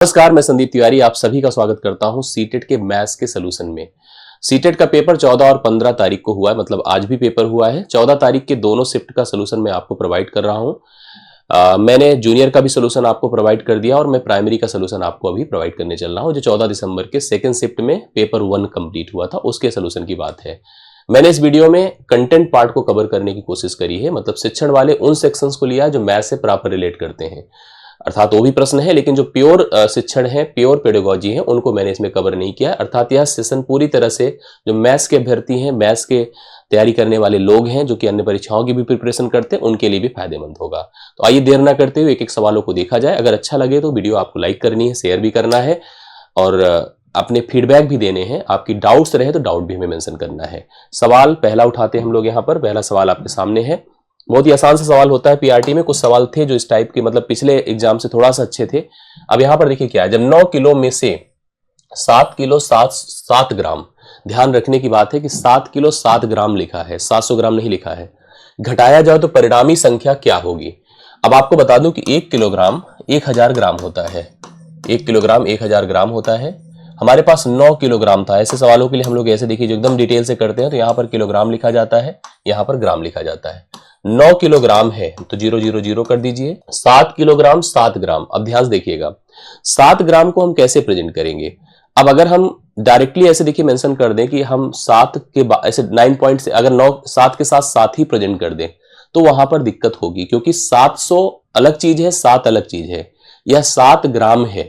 नमस्कार, मैं संदीप तिवारी आप सभी का स्वागत करता हूं सीटेट के मैथ्स के सलूशन में। सीटेट का पेपर 14 और 15 तारीख को हुआ है, मतलब आज भी पेपर हुआ है। 14 तारीख के दोनों शिफ्ट का सलूशन मैं आपको प्रोवाइड कर रहा हूं। मैंने जूनियर का भी सलूशन आपको प्रोवाइड कर दिया और मैं प्राइमरी का सलूशन आपको अभी प्रोवाइड करने चल रहा हूं। जो 14 दिसंबर के सेकेंड शिफ्ट में पेपर 1 कंप्लीट हुआ था, उसके सलूशन की बात है। मैंने इस वीडियो में कंटेंट पार्ट को कवर करने की कोशिश करी है, मतलब शिक्षण वाले उन सेक्शंस को लिया है जो मैथ्स से प्रॉपर रिलेट करते हैं। अर्थात वो भी प्रश्न है, लेकिन जो प्योर शिक्षण है, प्योर पेडागोजी है, उनको मैंने इसमें कवर नहीं किया। अर्थात यह सेशन पूरी तरह से जो मैथ्स के अभ्यर्थी हैं, मैथ्स के तैयारी करने वाले लोग हैं, जो कि अन्य परीक्षाओं की भी प्रिपरेशन करते हैं, उनके लिए भी फायदेमंद होगा। तो आइए देर ना करते हुए एक एक सवालों को देखा जाए। अगर अच्छा लगे तो वीडियो आपको लाइक करनी है, शेयर भी करना है और अपने फीडबैक भी देने हैं। आपकी डाउट्स रहे तो डाउट भी हमें मेंशन करना है। सवाल पहला उठाते हैं हम लोग यहाँ पर। पहला सवाल आपके सामने है, बहुत ही आसान सा सवाल होता है। पीआरटी में कुछ सवाल थे जो इस टाइप के, मतलब पिछले एग्जाम से थोड़ा सा अच्छे थे। अब यहां पर देखिए क्या है, जब 9 किलो में से 7 किलो 7 ग्राम, ध्यान रखने की बात है कि 7 किलो 7 ग्राम लिखा है, 700 ग्राम नहीं लिखा है, घटाया जाए तो परिणामी संख्या क्या होगी। अब आपको बता दूं कि 1 किलोग्राम 1000 ग्राम होता है। 1 किलोग्राम 1000 ग्राम होता है। हमारे पास 9 किलोग्राम था। ऐसे सवालों के लिए हम लोग ऐसे देखिए जो एकदम डिटेल से करते हैं, तो यहां पर किलोग्राम लिखा जाता है, यहां पर ग्राम लिखा जाता है। 9 किलोग्राम है तो 0 0 0 कर दीजिए। 7 किलोग्राम 7 ग्राम, अब ध्यान से देखिएगा 7 ग्राम को हम कैसे प्रेजेंट करेंगे। अब अगर हम डायरेक्टली ऐसे देखिए मेंशन कर दें कि हम 7 के ऐसे 9 पॉइंट से अगर 9 7 के साथ 7 ही प्रेजेंट कर दें, तो वहां पर दिक्कत होगी, क्योंकि 700 अलग चीज है, 7 अलग चीज है। यह 7 ग्राम है,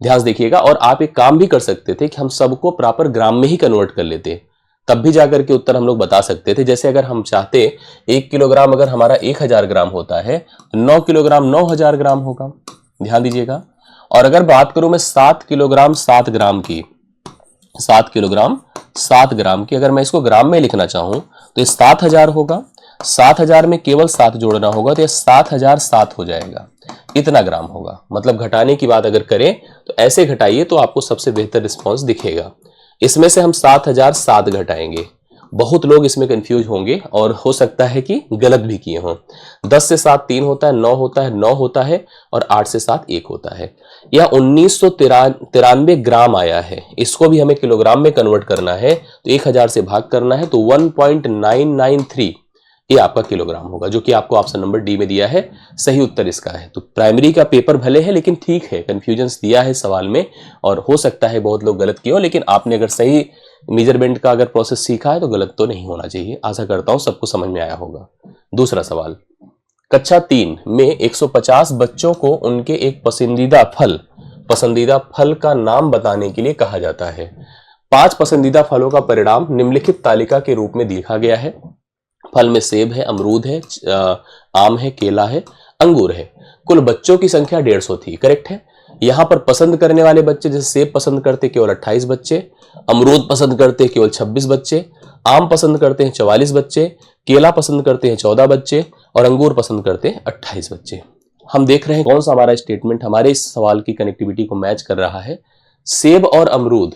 ध्यान से देखिएगा। और आप एक काम भी कर सकते थे कि हम सबको प्रॉपर ग्राम में ही कन्वर्ट कर लेते, तब भी जाकर के उत्तर हम लोग बता सकते थे। जैसे अगर हम चाहते 1 किलोग्राम अगर हमारा 1000 ग्राम होता है, तो 9 किलोग्राम 9000 ग्राम होगा, ध्यान दीजिएगा। और अगर बात करूं मैं 7 किलोग्राम 7 ग्राम की, 7 किलोग्राम 7 ग्राम की अगर मैं इसको ग्राम में लिखना चाहूं तो ये 7000 होगा। 7000 में केवल 7 जोड़ना होगा तो ये 7007 हो जाएगा, इतना ग्राम होगा। मतलब घटाने की बात अगर करें तो ऐसे घटाइए तो आपको सबसे बेहतर रिस्पॉन्स दिखेगा। इसमें से हम 7007 घटाएंगे। बहुत लोग इसमें कंफ्यूज होंगे और हो सकता है कि गलत भी किए हों। 10 से 7 3 होता है, 9 होता है, 9 होता है और 8 से 7 1 होता है। यह 1993 ग्राम आया है। इसको भी हमें किलोग्राम में कन्वर्ट करना है तो 1000 से भाग करना है, तो 1.993 ये आपका किलोग्राम होगा, जो कि आपको ऑप्शन नंबर डी में दिया है। सही उत्तर इसका है। तो प्राइमरी का पेपर भले है, लेकिन ठीक है, कंफ्यूजन्स दिया है सवाल में और हो सकता है बहुत लोग गलत किए हो, लेकिन आपने अगर सही मेजरमेंट का अगर प्रोसेस सीखा है तो गलत तो नहीं होना चाहिए। आशा करता हूं सबको समझ में आया होगा। दूसरा सवाल, कक्षा 3 में 150 बच्चों को उनके एक पसंदीदा फल का नाम बताने के लिए कहा जाता है। 5 पसंदीदा फलों का परिणाम निम्नलिखित तालिका के रूप में लिखा गया है। फल में सेब है, अमरूद है, आम है, केला है, अंगूर है। कुल बच्चों की संख्या 150 थी, करेक्ट है। यहां पर पसंद करने वाले बच्चे, जैसे सेब पसंद करते केवल 28 बच्चे, अमरूद पसंद करते केवल 26 बच्चे, आम पसंद करते हैं 44 बच्चे, केला पसंद करते हैं 14 बच्चे और अंगूर पसंद करते हैं 28 बच्चे। हम देख रहे हैं कौन सा हमारा स्टेटमेंट हमारे इस सवाल की कनेक्टिविटी को मैच कर रहा है। सेब और अमरूद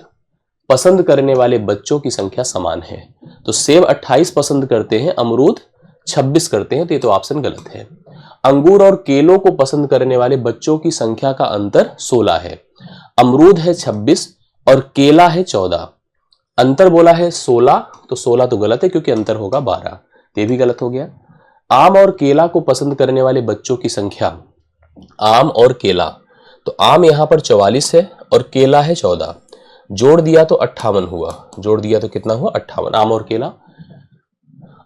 पसंद करने वाले बच्चों की संख्या समान है, तो सेब 28 पसंद करते हैं, अमरूद 26 करते हैं, तो ये तो ऑप्शन गलत है। अंगूर और केलों को पसंद करने वाले बच्चों की संख्या का अंतर 16 है। अमरूद है 26 और केला है 14, अंतर बोला है 16, तो 16 तो गलत है क्योंकि अंतर होगा 12, ये भी गलत हो गया। आम और केला को पसंद करने वाले बच्चों की संख्या, आम और केला, तो आम यहां पर 44 है और केला है 14, जोड़ दिया तो 58 हुआ, जोड़ दिया तो कितना हुआ 58, आम और केला।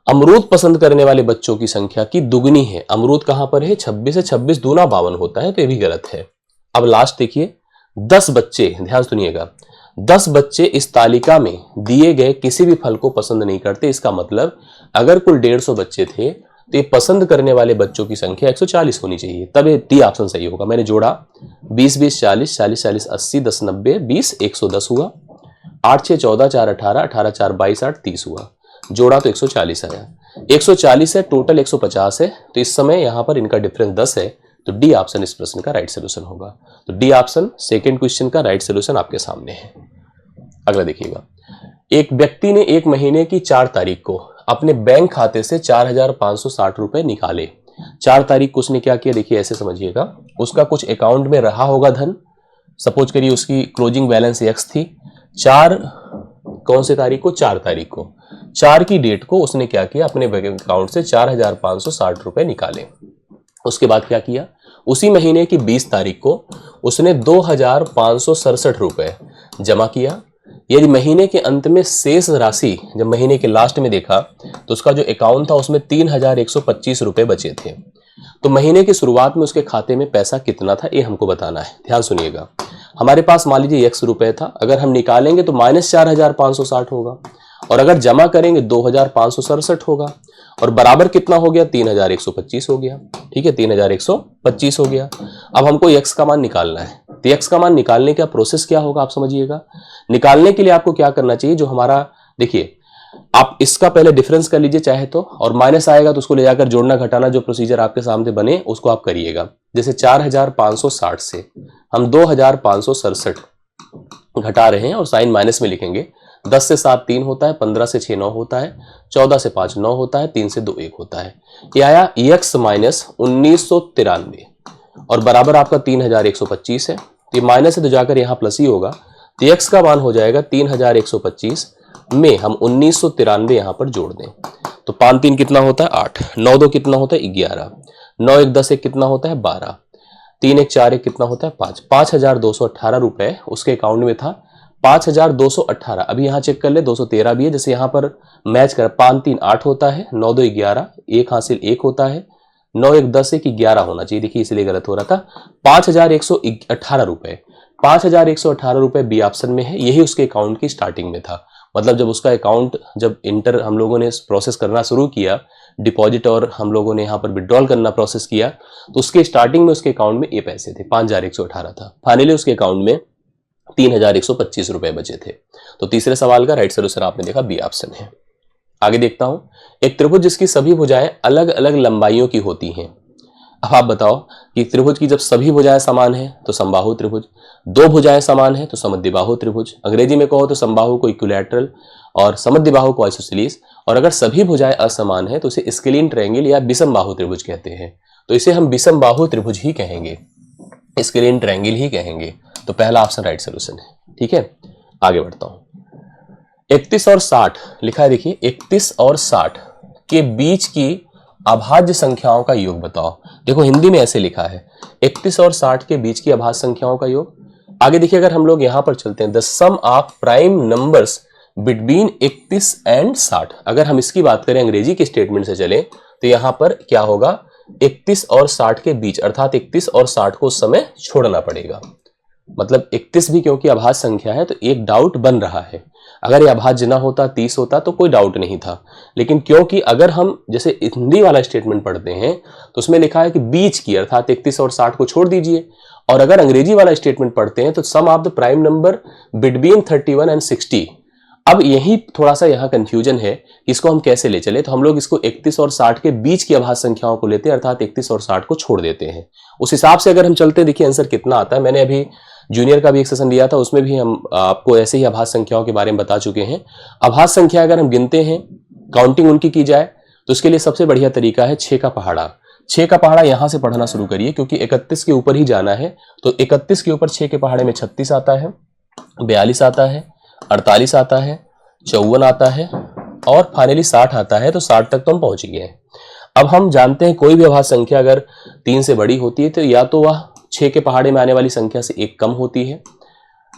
अमरूद पसंद करने वाले बच्चों की संख्या की दुगनी है। अमरूद कहां पर है, 26 है, 26 दूना 52 होता है, तो ये भी गलत है। अब लास्ट देखिए, 10 बच्चे, ध्यान सुनिएगा, 10 बच्चे इस तालिका में दिए गए किसी भी फल को पसंद नहीं करते। इसका मतलब अगर कुल 150 बच्चे थे तो ये पसंद करने वाले बच्चों की संख्या 140 होनी चाहिए, तब ये डी ऑप्शन सही होगा। मैंने जोड़ा 20 20 40, 40 40 80, 10 90, 20 110 हुआ, 8 6 14, 4 18, 18 4 22, 8 30 हुआ, जोड़ा तो 140 आया। 140 है, टोटल 150 है, तो इस समय यहां पर इनका डिफरेंस 10 है, तो डी ऑप्शन इस प्रश्न का राइट सोल्यूशन होगा। तो डी ऑप्शन सेकंड क्वेश्चन का राइट सोल्यूशन आपके सामने है। अगला देखिएगा, एक व्यक्ति ने एक महीने की 4 तारीख को अपने बैंक खाते से 4560 रुपए निकाले। 4 तारीख को उसने क्या किया, देखिए ऐसे समझिएगा, उसका कुछ अकाउंट में रहा होगा धन, सपोज करिए उसकी क्लोजिंग बैलेंस x थी, 4 कौन से तारीख को, 4 तारीख को, 4 की डेट को उसने क्या किया, अपने बैंक अकाउंट से 4,560 रुपए निकाले। उसके बाद क्या किया, उसी महीने की 20 तारीख को उसने 2,567 रुपए जमा किया। यदि महीने के अंत में शेष राशि जब महीने के लास्ट में देखा तो उसका जो अकाउंट था उसमें 3,125 रुपए बचे थे। तो महीने की शुरुआत में उसके खाते में पैसा कितना था ये हमको बताना है। ध्यान सुनिएगा, हमारे पास मान लीजिए x रुपए था, अगर हम निकालेंगे तो -4,560 होगा, और अगर जमा करेंगे 2,567 होगा, और बराबर कितना हो गया, 3,125 हो गया। ठीक है, 3,125 हो गया। अब हमको x का मान निकालना है, तो x का मान निकालने का प्रोसेस क्या होगा आप समझिएगा। निकालने के लिए आपको क्या करना चाहिए, जो हमारा देखिए आप इसका पहले डिफरेंस कर लीजिए चाहे तो, और माइनस आएगा तो उसको ले जाकर जोड़ना घटाना जो प्रोसीजर आपके सामने बने उसको आप करिएगा। जैसे 4,560 से हम 2,567 घटा रहे हैं और साइन माइनस में लिखेंगे। 10 से 7 3 होता है, 15 से 6 9 होता है, 14 से 5 9 होता है, 3 से 2 1 होता है। ये आया x माइनस 1993 और बराबर आपका 3,125 है। ये माइनस है तो जाकर यहाँ प्लस ही होगा, तो x का मान हो जाएगा 3,125 में हम 1993 यहाँ पर जोड़ दें तो 5 3 कितना होता है 8, 9 2 कितना होता है 11, 9 1 10 1 कितना होता है 12, 3 1 4 1 कितना होता है 5, 5,218 रुपए उसके अकाउंट में था। 5,218 अभी यहाँ चेक कर ले, 213 भी है, जैसे यहाँ पर मैच कर 5 3 8 होता है, 9 2 11, 1 हासिल 1 होता है, 9 1 10 1 11 होना चाहिए, देखिए इसलिए गलत हो रहा था। 5,118 रुपए, 5,118 रुपए बी ऑप्शन में है, यही उसके अकाउंट की स्टार्टिंग में था। मतलब जब उसका अकाउंट जब इंटर हम लोगों ने प्रोसेस करना शुरू किया, डिपॉजिट और हम लोगों ने यहाँ पर विड्रॉल करना प्रोसेस किया, तो उसके स्टार्टिंग में उसके अकाउंट में ये पैसे थे 5,118 था। फाइनली उसके अकाउंट में 3,125 रुपए बचे थे। तो तीसरे सवाल का राइट सॉल्यूशन आपने देखा बी ऑप्शन है। आगे देखता हूं, एक त्रिभुज जिसकी सभी भुजाएं अलग अलग लंबाइयों की होती हैं। अब आप बताओ कि त्रिभुज की जब सभी भुजाएं समान है तो समबाहु त्रिभुज, दो भुजाएं समान है तो समद्विबाहु त्रिभुज, अंग्रेजी में कहो तो समबाहु को इक्विलैटरल और समद्विबाहु को आइसोसेलेस, और अगर सभी भुजाएं असमान है तो इसे स्केलीन ट्रायंगल या विषमबाहु त्रिभुज कहते हैं। तो इसे हम विषमबाहु त्रिभुज ही कहेंगे, स्केलीन ट्रायंगल ही कहेंगे। तो पहला ऑप्शन राइट सोल्यूशन है। ठीक है, आगे बढ़ता हूं। 31 और 60 लिखा है, देखिए 31 और 60 के बीच की अभाज्य संख्याओं का योग बताओ। देखो हिंदी में ऐसे लिखा है 31 और 60 के बीच की अभाज्य संख्याओं का योग। आगे देखिए अगर हम लोग यहां पर चलते हैं, the sum of prime numbers between 31 and 60, अगर हम इसकी बात करें अंग्रेजी के स्टेटमेंट से चले तो यहां पर क्या होगा, 31 और 60 के बीच, अर्थात 31 और 60 को उस समय छोड़ना पड़ेगा। मतलब 31 भी क्योंकि अभाज्य संख्या है तो एक डाउट बन रहा है, अगर ये अभाज्य ना होता 30 होता तो कोई डाउट नहीं था, लेकिन क्योंकि अगर हम जैसे हिंदी वाला स्टेटमेंट पढ़ते हैं तो उसमें लिखा है कि बीच की, अर्थात 31 और 60 को छोड़ दीजिए, और अगर अंग्रेजी वाला स्टेटमेंट पढ़ते हैं तो sum of the prime number between 31 and 60। अब यही थोड़ा सा यहाँ कंफ्यूजन है, इसको हम कैसे ले चले, तो हम लोग इसको 31 और 60 के बीच की अभाज्य संख्याओं को लेते हैं, अर्थात 31 और 60 को छोड़ देते हैं। उस हिसाब से अगर हम चलते हैं, देखिए आंसर कितना आता है। मैंने अभी जूनियर का भी एक सेशन लिया था, उसमें भी हम आपको ऐसे ही अभाज्य संख्याओं के बारे में बता चुके हैं। अभाज्य संख्या अगर हम गिनते हैं, काउंटिंग उनकी की जाए तो उसके लिए सबसे बढ़िया तरीका है 6 का पहाड़ा। 6 का पहाड़ा यहां से पढ़ना शुरू करिए, क्योंकि 31 के ऊपर ही जाना है। तो 31 के ऊपर 6 के पहाड़े में 36 आता है, 42 आता है, 48 आता है, 54 आता है और फाइनली 60 आता है। तो 60 तक तो हम पहुंच गए हैं। अब हम जानते हैं कोई भी अभाज्य संख्या अगर 3 से बड़ी होती है तो या तो वह 6 के पहाड़े में आने वाली संख्या से एक कम होती है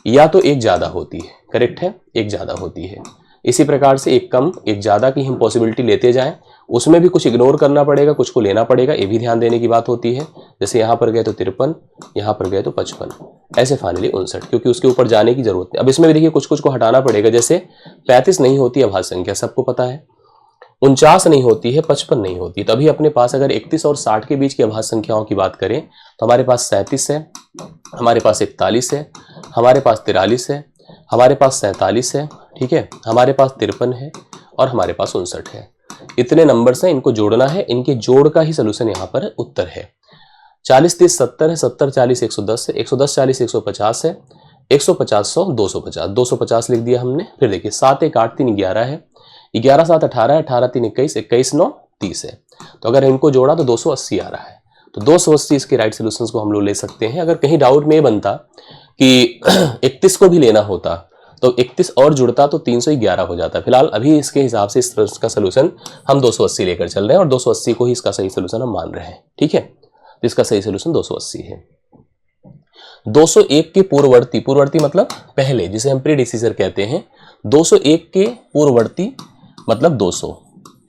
या तो एक ज्यादा होती है। करेक्ट है, एक ज्यादा होती है। इसी प्रकार से एक कम एक ज्यादा की हम पॉसिबिलिटी लेते जाएं, उसमें भी कुछ इग्नोर करना पड़ेगा, कुछ को लेना पड़ेगा, ये भी ध्यान देने की बात होती है। जैसे यहाँ पर गए तो 53, यहाँ पर गए तो 55, ऐसे फाइनली 59, क्योंकि उसके ऊपर जाने की जरूरत नहीं। अब इसमें भी देखिए कुछ कुछ को हटाना पड़ेगा, जैसे 35 नहीं होती अभाज्य संख्या, सबको पता है, 49 नहीं होती है, 55 नहीं होती। तभी अपने पास अगर 31 और 60 के बीच की अभाज्य संख्याओं की बात करें तो हमारे पास 37 है, हमारे पास 41 है, हमारे पास 43 है, हमारे पास 47 है, ठीक है, हमारे पास 53 है और हमारे पास 59 है। इतने नंबर्स हैं, इनको जोड़ना है, इनके जोड़ का ही सोल्यूशन यहाँ पर उत्तर है। 40 30 70 है, 70 40 110 है, 110 40 150 है, 150 100 250, 250 लिख दिया हमने। फिर देखिए 7 1 8 3 11 है, 11 7 18 है, 18 3 21, 21 9 30 है। तो अगर इनको जोड़ा तो 280 आ रहा है। तो 280 इसके राइट सोल्यूशंस को हम लोग ले सकते हैं। अगर कहीं डाउट में बनता कि 31 को भी लेना होता तो 31 और जुड़ता तो 311 हो जाता। फिलहाल अभी इसके हिसाब से इस का सोल्यूशन हम 280 लेकर चल रहे हैं और 280 को ही इसका सही सोल्यूशन हम मान रहे हैं। ठीक है, तो इसका सही सोल्यूशन 280 है। 201 के पूर्ववर्ती मतलब पहले, जिसे हम प्रीडिसीजर कहते हैं। 201 के पूर्ववर्ती मतलब 200।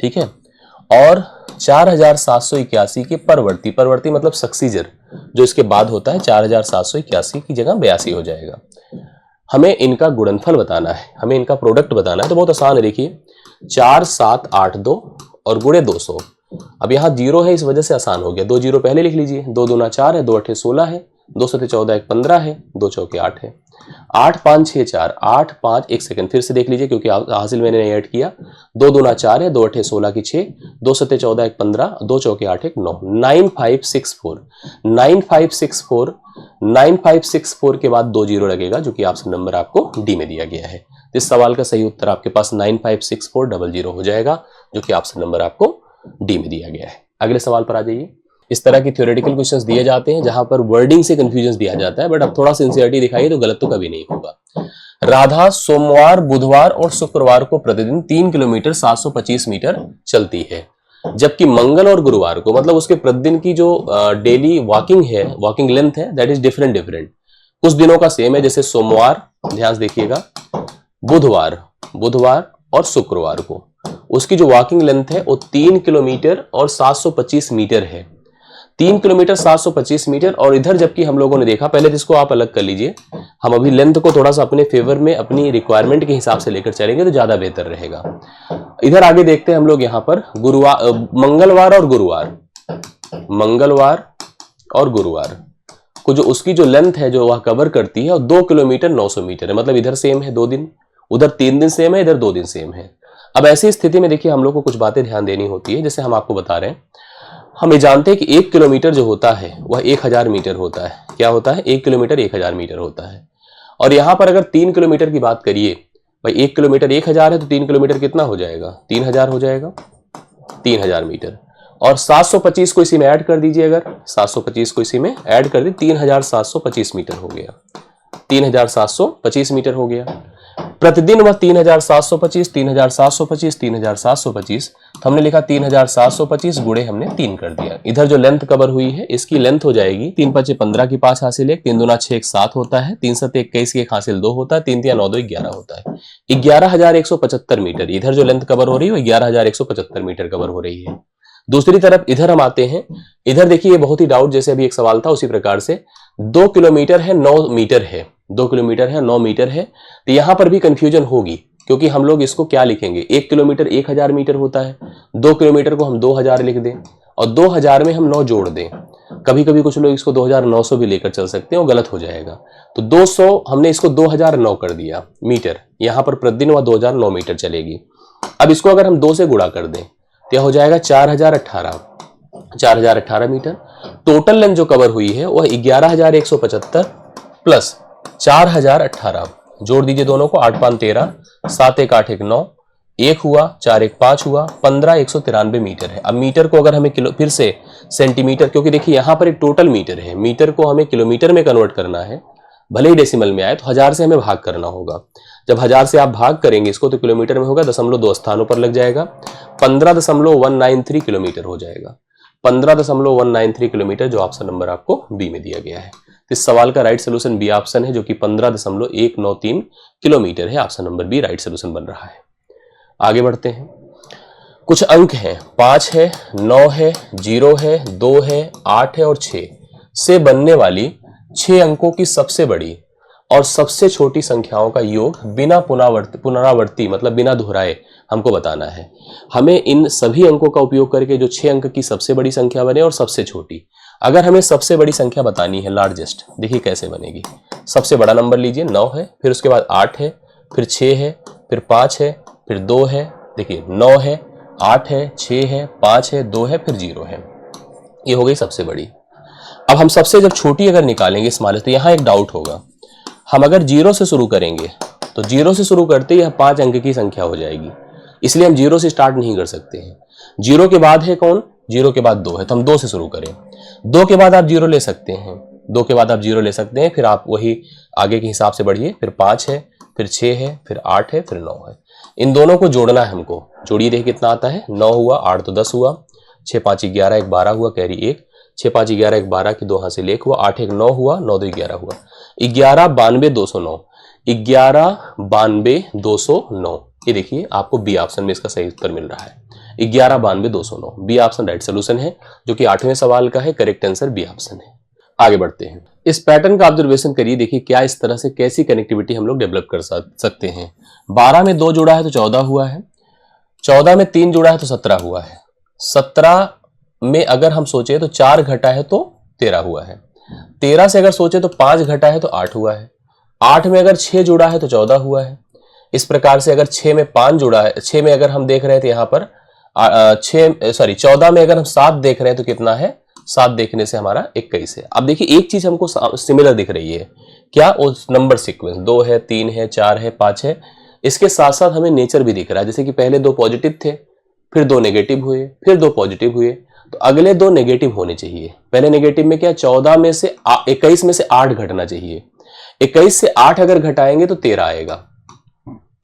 ठीक है, और 4781 के परवर्ती मतलब सक्सीजर, जो इसके बाद होता है 4781 की जगह 82 हो जाएगा। हमें इनका गुणनफल बताना है, हमें इनका प्रोडक्ट बताना है। तो बहुत आसान है, देखिए 4782 और गुणे 200। अब यहाँ 0 है, इस वजह से आसान हो गया, 2 0 पहले लिख लीजिए। 2 दूना 4 है, 2 8 16 है, 2 7 14 1 15 है, 2 चौके 8 है। 8 5 6 4 8 5 1 सेकंड फिर से देख लीजिए क्योंकि हासिल मैंने नहीं ऐड किया। 2 दूना 4 है, 2 8 16 की 6, 2 7 14 1 15, 2 चौके 8 1 9। 9564 के बाद 2 0 लगेगा, जो कि ऑप्शन नंबर आपको डी में दिया गया है। इस सवाल का सही उत्तर आपके पास 956400 हो जाएगा, जो कि ऑप्शन नंबर आपको डी में दिया गया है। अगले सवाल पर आ जाइए। इस तरह की थ्योरेटिकल क्वेश्चंस दिए जाते हैं जहां पर वर्डिंग से कंफ्यूजन दिया जाता है, बट अब थोड़ा सिंसियरिटी दिखाइए तो गलत तो कभी नहीं होगा। राधा सोमवार, बुधवार और शुक्रवार को प्रतिदिन 3 किलोमीटर 725 मीटर चलती है, जबकि मंगल और गुरुवार को, मतलब उसके प्रतिदिन की जो डेली वॉकिंग है, वॉकिंग लेंथ है, दैट इज डिफरेंट। कुछ दिनों का सेम है, जैसे सोमवार, ध्यान से देखिएगा, बुधवार और शुक्रवार को उसकी जो वॉकिंग लेंथ है वो 3 किलोमीटर और 725 मीटर है। 3 किलोमीटर 725 मीटर। और इधर जबकि हम लोगों ने देखा, पहले जिसको आप अलग कर लीजिए, हम अभी लेंथ को थोड़ा सा अपने फेवर में, अपनी रिक्वायरमेंट के हिसाब से लेकर चलेंगे तो ज्यादा बेहतर रहेगा। इधर आगे देखते हैं हम लोग यहाँ पर मंगलवार और गुरुवार को जो उसकी जो लेंथ है जो वह कवर करती है, और 2 किलोमीटर 900 मीटर है। मतलब इधर सेम है 2 दिन, उधर 3 दिन सेम है, इधर 2 दिन सेम है। अब ऐसी स्थिति में देखिए हम लोग को कुछ बातें ध्यान देनी होती है। जैसे हम आपको बता रहे हैं, हम ये जानते हैं कि 1 किलोमीटर जो होता है वह 1000 मीटर होता है। क्या होता है? 1 किलोमीटर 1000 मीटर होता है। और यहां पर अगर 3 किलोमीटर की बात करिए, भाई 1 किलोमीटर 1000 है तो 3 किलोमीटर कितना हो जाएगा? 3000 हो जाएगा, 3000 मीटर। और 725 को इसी में ऐड कर दीजिए, अगर 725 को इसी में ऐड कर दी, 3725 मीटर हो गया, 3725 मीटर हो गया। प्रतिदिन वह 3725 तो हमने लिखा 3725 गुणे हमने 3 कर दिया। इधर जो लेंथ कवर हुई है इसकी लेंथ हो जाएगी 3 5 15 की 5 हासिल 1, 3 दूना 6 7 होता है, 3 7 21 की 1 हासिल 2 होता है, 3 3 9 2 11 होता है, 11175 मीटर। इधर जो लेंथ कवर हो रही है वो 11175 मीटर कवर हो रही है। दूसरी तरफ इधर हम आते हैं, इधर देखिए बहुत ही डाउट, जैसे अभी एक सवाल था उसी प्रकार से 2 किलोमीटर है 9 मीटर है, 2 किलोमीटर है 9 मीटर है, तो यहां पर भी कंफ्यूजन होगी क्योंकि हम लोग इसको क्या लिखेंगे? 1 किलोमीटर 1000 मीटर होता है, 2 किलोमीटर को हम 2000 लिख दें और 2000 में हम 9 जोड़ दें। कभी कभी कुछ लोग इसको 2900 भी लेकर चल सकते हैं, वो गलत हो जाएगा। तो 200 हमने इसको 2009 कर दिया मीटर, यहां पर प्रतिदिन वह 2009 मीटर चलेगी। अब इसको अगर हम 2 से गुणा कर दें तो हो जाएगा 4018 मीटर। टोटल लेंथ जो कवर हुई है वह 11175 प्लस 4018, जोड़ दीजिए दोनों को, 8 5 13, 7 1 8 1 9, 1 हुआ, 4 1 5 हुआ, 15 193 मीटर है। अब मीटर को अगर हमें किलो, फिर से सेंटीमीटर, क्योंकि देखिए यहां पर एक टोटल मीटर है, मीटर को हमें किलोमीटर में कन्वर्ट करना है, भले ही डेसिमल में आए तो 1000 से हमें भाग करना होगा। जब 1000 से आप भाग करेंगे इसको तो किलोमीटर में होगा, 0.2 स्थानों पर लग जाएगा, 15.193 किलोमीटर हो जाएगा, 15.193 किलोमीटर, जो ऑप्शन नंबर आपको बी में दिया गया है। इस सवाल का राइट सोल्यूशन बी ऑप्शन है, जो कि 15.193 किलोमीटर है। Option number B right solution बन रहा है। आगे बढ़ते हैं। कुछ अंक हैं, 5 है, 9 है, 0 है, 2 है, 8 है और 6 से बनने वाली 6 अंकों की सबसे बड़ी और सबसे छोटी संख्याओं का योग बिना पुनरावर्ती मतलब बिना दोहराए हमको बताना है। हमें इन सभी अंकों का उपयोग करके जो 6 अंक की सबसे बड़ी संख्या बने और सबसे छोटी, अगर हमें सबसे बड़ी संख्या बतानी है, लार्जेस्ट, देखिए कैसे बनेगी। सबसे बड़ा नंबर लीजिए 9 है, फिर उसके बाद 8 है, फिर 6 है, फिर 5 है, फिर 2 है, देखिए 9 है, 8 है, 6 है, 5 है, 2 है, फिर 0 है। ये हो गई सबसे बड़ी। अब हम सबसे जब छोटी अगर निकालेंगे स्मॉलेस्ट, तो यहाँ एक डाउट होगा, हम अगर 0 से शुरू करेंगे तो 0 से शुरू करते ही यह 5 अंक की संख्या हो जाएगी, इसलिए हम 0 से स्टार्ट नहीं कर सकते हैं। 0 के बाद है कौन? 0 के बाद 2 है, तो हम 2 से शुरू करें। 2 के बाद आप 0 ले सकते हैं, 2 के बाद आप 0 ले सकते हैं, फिर आप वही आगे के हिसाब से बढ़िए, फिर 5 है, फिर 6 है, फिर 8 है, फिर 9 है। इन दोनों को जोड़ना है हमको। जोड़िए, देखिए कितना आता है, 9 हुआ, 8 तो 10 हुआ, 6 5 11, 1 12 हुआ, कैरी 1, 6 5 11, 1 12 की 2 हाथ से लेख हुआ, 8 1 9 हुआ, 9 2 11 हुआ, 11 92 209, 11 92 209। ये देखिए आपको बी ऑप्शन में इसका सही उत्तर मिल रहा है, 11 92 209। बी ऑप्शन राइट सोल्यूशन है, जो कि 8वें सवाल का है। करेक्ट आंसर बी ऑप्शन है। आगे बढ़ते हैं। इस पैटर्न का ऑब्जर्वेशन करिए, देखिए क्या इस तरह से कैसी कनेक्टिविटी हम लोग डेवलप कर सकते हैं। 12 में 2 जुड़ा है तो 14 हुआ है, 14 में 3 जुड़ा है तो 17 हुआ है, 17 में अगर हम सोचे तो 4 घटा है तो 13 हुआ है, 13 से अगर सोचे तो 5 घटा है तो 8 हुआ है, 8 में अगर 6 जुड़ा है तो 14 हुआ है। इस प्रकार से अगर 6 में 5 जुड़ा है, 6 में अगर हम देख रहे थे यहाँ पर 14 में अगर हम 7 देख रहे हैं तो कितना है, 7 देखने से हमारा 21 है। अब देखिए एक चीज हमको सिमिलर दिख रही है, क्या, उस नंबर सीक्वेंस 2 है, 3 है, 4 है, 5 है। इसके साथ साथ हमें नेचर भी दिख रहा है, जैसे कि पहले 2 पॉजिटिव थे, फिर 2 नेगेटिव हुए, फिर 2 पॉजिटिव हुए, तो अगले 2 नेगेटिव होने चाहिए। पहले नेगेटिव में क्या, 14 में से 21 में से 8 घटना चाहिए, 21 से 8 अगर घटाएंगे तो 13 आएगा,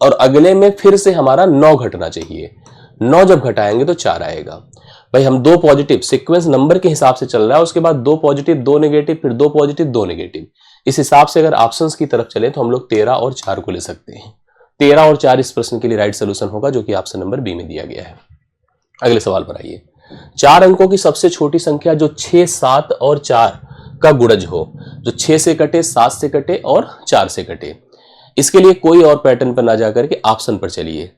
और अगले में फिर से हमारा 9 घटना चाहिए, 9 जब घटाएंगे तो 4 आएगा। भाई हम 2 पॉजिटिव सीक्वेंस नंबर के हिसाब से चल रहा है, उसके बाद 2 पॉजिटिव 2 नेगेटिव, फिर 2 पॉजिटिव 2 नेगेटिव। इस हिसाब से अगर ऑप्शंस की तरफ चले तो हम लोग 13 और 4 को ले सकते हैं। 13 और 4 इस प्रश्न के लिए राइट सोल्यूशन होगा, जो कि ऑप्शन नंबर बी में दिया गया है। अगले सवाल पर आइए। 4 अंकों की सबसे छोटी संख्या जो 6 7 और 4 का गुणज हो, जो 6 से कटे, 7 से कटे और 4 से कटे। इसके लिए कोई और पैटर्न पर ना जाकर के ऑप्शन पर चलिए।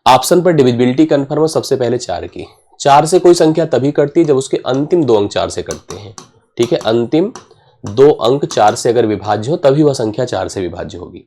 ऑप्शन पर डिविजिबिलिटी कंफर्म हो सबसे पहले 4 की। 4 से कोई संख्या तभी कटती है जब उसके अंतिम 2 अंक 4 से कटते हैं, ठीक है। अंतिम 2 अंक 4 से अगर विभाज्य हो तभी वह संख्या 4 से विभाज्य होगी।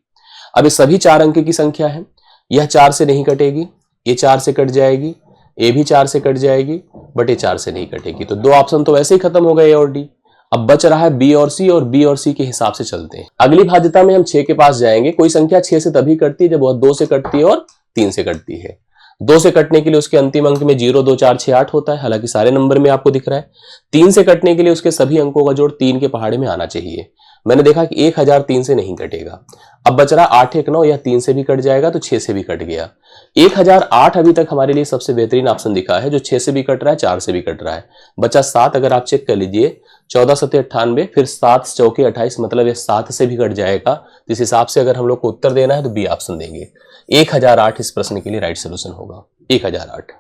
अब ये सभी 4 अंक की संख्या है, यह 4 से नहीं कटेगी, ये 4 से कट जाएगी, ये भी 4 से कट जाएगी, बट ये 4 से नहीं कटेगी। तो 2 ऑप्शन तो वैसे ही खत्म हो गए, ए और डी। अब बच रहा है बी और सी, और बी और सी के हिसाब से चलते हैं। अगली भाज्यता में हम 6 के पास जाएंगे। कोई संख्या 6 से तभी कटती है जब वह 2 से कटती है और 3 से कटती है। 2 से कटने के लिए उसके अंतिम अंक में 0 2 4 6 8 होता है, हालांकि सारे नंबर में आपको दिख रहा है। 3 से कटने के लिए उसके सभी अंकों का जोड़ 3 के पहाड़े में आना चाहिए। मैंने देखा कि 1003 से नहीं कटेगा। अब बच रहा 8 1 9, या 3 से भी कट जाएगा तो 6 से भी कट गया। 1008 अभी तक हमारे लिए सबसे बेहतरीन ऑप्शन दिखा है, जो 6 से भी कट रहा है, 4 से भी कट रहा है। बचा 7, अगर आप चेक कर लीजिए, 14 7 98, फिर 7 चौके 28, मतलब ये 7 से भी कट जाएगा। इस हिसाब से अगर हम लोग को उत्तर देना है तो बी ऑप्शन देंगे। 1008 इस प्रश्न के लिए राइट सोल्यूशन होगा, 1008।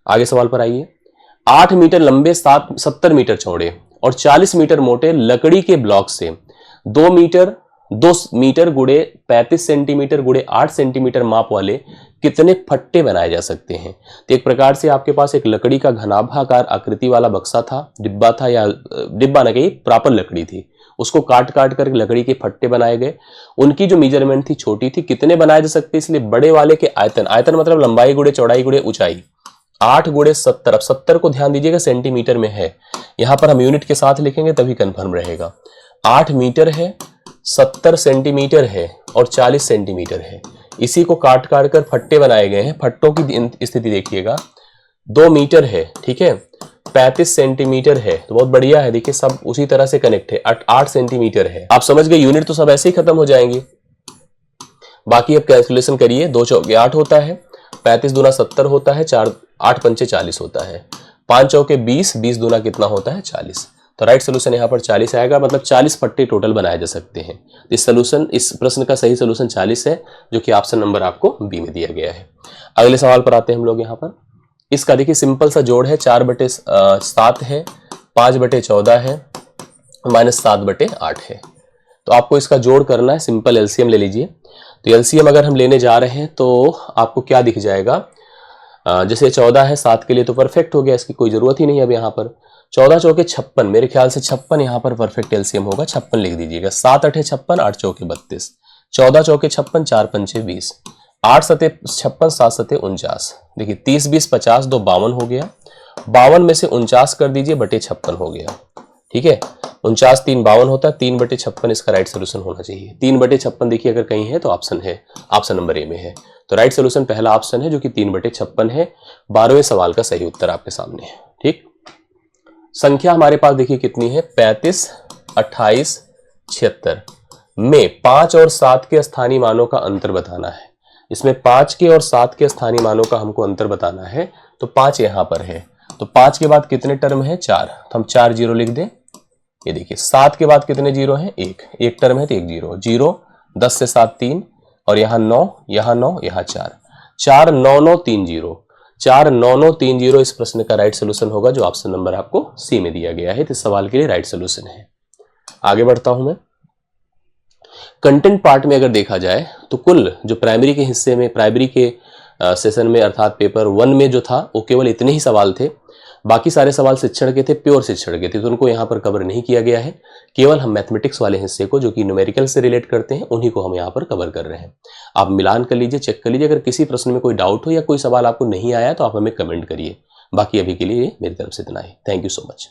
आगे सवाल पर आइए। 8 मीटर लंबे 70 मीटर चौड़े और 40 मीटर मोटे लकड़ी के ब्लॉक से 2 मीटर गुड़े 35 सेंटीमीटर गुड़े 8 सेंटीमीटर माप वाले कितने फट्टे बनाए जा सकते हैं। तो एक प्रकार से आपके पास एक लकड़ी का घनाभाकार आकृति वाला बक्सा था, डिब्बा था, या डिब्बा ना कहीं प्रॉपर लकड़ी थी, उसको काट काट कर लकड़ी के फट्टे बनाए गए। उनकी जो मेजरमेंट थी छोटी थी, कितने बनाए जा सकते, इसलिए बड़े वाले के आयतन मतलब लंबाई गुड़े चौड़ाई गुड़े ऊंचाई, 8 गुड़े 70। अब 70 को ध्यान दीजिएगा सेंटीमीटर में है, यहां पर हम यूनिट के साथ लिखेंगे तभी कंफर्म रहेगा। 8 मीटर है, 70 सेंटीमीटर है और 40 सेंटीमीटर है। इसी को काट काट कर फट्टे बनाए गए हैं। फट्टों की स्थिति देखिएगा, 2 मीटर है, ठीक है, 35 सेंटीमीटर है, तो बहुत बढ़िया है। देखिए सब उसी तरह से कनेक्ट है। 8 सेंटीमीटर है, आप समझ गए, यूनिट तो सब ऐसे ही खत्म हो जाएंगे। बाकी अब कैलकुलेशन करिए, 2 चौके 8 होता है, 35 दूना 70 होता है, 8 पंचे 40 होता है, 5 चौके 20, 20 दूना कितना होता है 40। तो राइट सोल्यूशन यहाँ पर 40 आएगा, मतलब 40 फट्टे टोटल बनाए जा सकते हैं। इस प्रश्न का सही सोल्यूशन 40 है, जो कि ऑप्शन नंबर आपको बी में दिया गया है। अगले सवाल पर आते हैं हम लोग। यहाँ पर इसका देखिए सिंपल सा जोड़ है, 4/7 है, 5/14 है, -7/8 है। तो आपको इसका जोड़ करना है, सिंपल एलसीएम ले लीजिए। तो एलसीएम अगर हम लेने जा रहे हैं तो आपको क्या दिख जाएगा, जैसे 14 है, 7 के लिए तो परफेक्ट हो गया, इसकी कोई जरूरत ही नहीं है अब यहाँ पर। 14 चौके 56, मेरे ख्याल से 56 यहाँ पर परफेक्ट एलसीएम होगा, 56 लिख दीजिएगा। 7 8 56, 8 चौके 32, 14 चौके 56, 4 पंचे 20, 8 सते 56, 7 सते 49। देखिए 30 20 50, 2 52 हो गया। 52 में से 49 कर दीजिए, बटे 56 हो गया, ठीक है। 49 3 52 होता है, 3/56 इसका राइट सोल्यूशन होना चाहिए। 3/56 देखिए अगर कहीं है तो ऑप्शन है, ऑप्शन नंबर ए में है। तो राइट सोल्यूशन पहला ऑप्शन है, जो कि 3/56 है। 12वें सवाल का सही उत्तर आपके सामने है, ठीक। संख्या हमारे पास देखिए कितनी है, 35 28, 76 में 5 और 7 के स्थानीय मानों का अंतर बताना है। इसमें 5 के और 7 के स्थानीय मानों का हमको अंतर बताना है, तो 5 यहां पर है, तो 5 के बाद कितने टर्म है? 4, तो हम 4 जीरो लिख दें। ये देखिए 7 के बाद कितने जीरो हैं? एक टर्म है तो एक जीरो, 10 से 7 3, और यहाँ 9, यहाँ 9, यहाँ 4, 4 9 9 3 जीरो, 4 9 9 3 जीरो इस प्रश्न का राइट सोल्यूशन होगा, जो ऑप्शन नंबर आपको सी में दिया गया है। तो इस सवाल के लिए राइट सोल्यूशन है। आगे बढ़ता हूं मैं। कंटेंट पार्ट में अगर देखा जाए तो कुल जो प्राइमरी के हिस्से में, प्राइमरी के सेशन में अर्थात पेपर 1 में जो था वो केवल इतने ही सवाल थे। बाकी सारे सवाल शिक्षण के थे, प्योर शिक्षण के थे, तो उनको यहाँ पर कवर नहीं किया गया है। केवल हम मैथमेटिक्स वाले हिस्से को, जो कि न्यूमेरिकल से रिलेट करते हैं, उन्हीं को हम यहाँ पर कवर कर रहे हैं। आप मिलान कर लीजिए, चेक कर लीजिए। अगर किसी प्रश्न में कोई डाउट हो या कोई सवाल आपको नहीं आया तो आप हमें कमेंट करिए। बाकी अभी के लिए मेरी तरफ से इतना ही। Thank you so much.